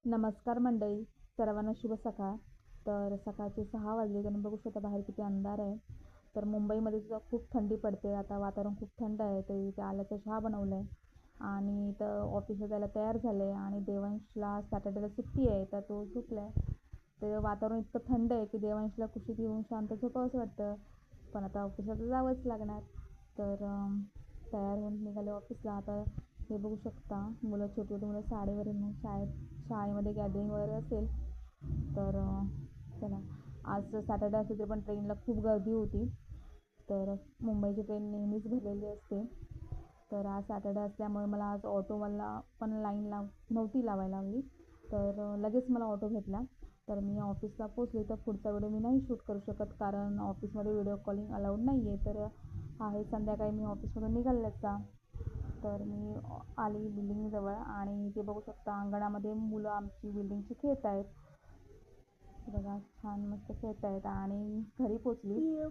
नमस्कार मंडळी, सर्वांना शुभ सकाळ. तर सकाळचे 6 वाजले आणि बघू शकता बाहेर किती अंधार आहे. तर मुंबईमध्ये सुद्धा खूप थंडी पडते. आता वातावरण खूप थंड आहे. तर इथे आल्याचा चहा बनवला आहे आणि इथं ऑफिसला जायला तयार झाले आणि देवांशला सॅटर्डेला सुट्टी आहे, तर तो झोपला आहे. ते वातावरण इतकं थंड आहे की देवांशला कुशीत येऊन शांत झोपावंसं वाटतं, पण आता ऑफिसला तर जावंच लागणार. तर तयार होऊन निघाले ऑफिसला. आता हे बघू शकता मुलं, छोटी छोटी मुलं साडीवर येऊन शाळेमध्ये गॅदरिंग वगैरे असेल. तर चला, आज सॅटर्डे असेल तरी पण ट्रेनला खूप गर्दी होती. तर मुंबईची ट्रेन नेहमीच भरलेली असते. तर आज सॅटर्डे असल्यामुळे मला आज ऑटोवाला पण लाईन नव्हती लावायला लागली. तर लगेच मला ऑटो भेटला. तर मी ऑफिसला पोचले. तर पुढचा व्हिडिओ मी नाही शूट करू शकत कारण ऑफिसमध्ये व्हिडिओ कॉलिंग अलाउड नाही आहे. तर आहे संध्याकाळी मी ऑफिसमधून निघाल्याचा. तर मी आली बिल्डिंगजवळ आणि ते बघू शकता अंगणामध्ये मुलं आमची बिल्डिंगची खेळत आहेत. बघा छान मस्त खेळत आहेत आणि घरी पोचली.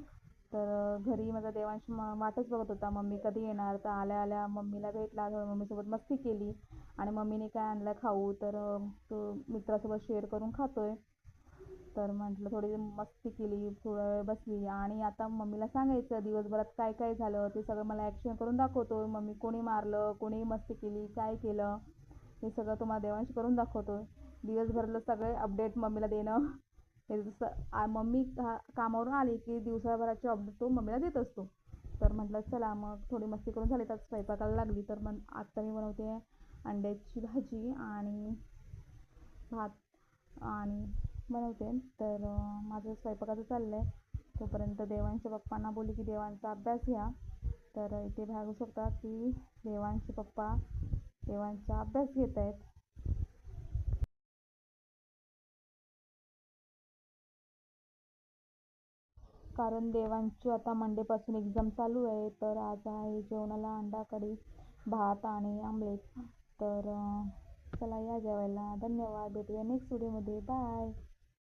तर घरी माझा देवांश वाटच बघत होता, मम्मी कधी येणार. तर आल्या आल्या मम्मीला भेटला, मम्मीसोबत मस्ती केली आणि मम्मीने काय आणलं खाऊ, तर तो मित्रासोबत शेअर करून खातोय. तर म्हटलं थोडी मस्ती केली, थोडा वेळ बसली आणि आता मम्मीला सांगायचं दिवसभरात काय काय झालं ते सगळं मला ॲक्शन करून दाखवतोय. मम्मी कोणी मारलं, कोणी मस्ती केली, काय केलं, हे सगळं तुम्हाला देवांश करून दाखवतोय. दिवसभरातलं सगळे अपडेट मम्मीला देणं हे जसं मम्मी कामावरून आली की दिवसभराचे अपडेट तो मम्मीला देत असतो. तर म्हटलं चला मग थोडी मस्ती करून झाली तर स्वयंपाकाला लागली. तर मग आत्ता मी बनवते अंड्याची भाजी आणि भात आणि बनवते. तर माझं स्वयंपाकाचं चाललं आहे. तोपर्यंत देवांच्या पप्पांना बोलली की देवांचा अभ्यास घ्या. तर इथे बघू शकता की देवांचे पप्पा देवांचा अभ्यास घेत आहेत. कारण देवांची आता मंडेपासून एक्झाम चालू आहे. तर आज आहे जेवणाला अंडा कढी, भात आणि आमलेट. तर चला या जेवायला. धन्यवाद. भेटूया नेक्स्ट व्हिडिओमध्ये. बाय.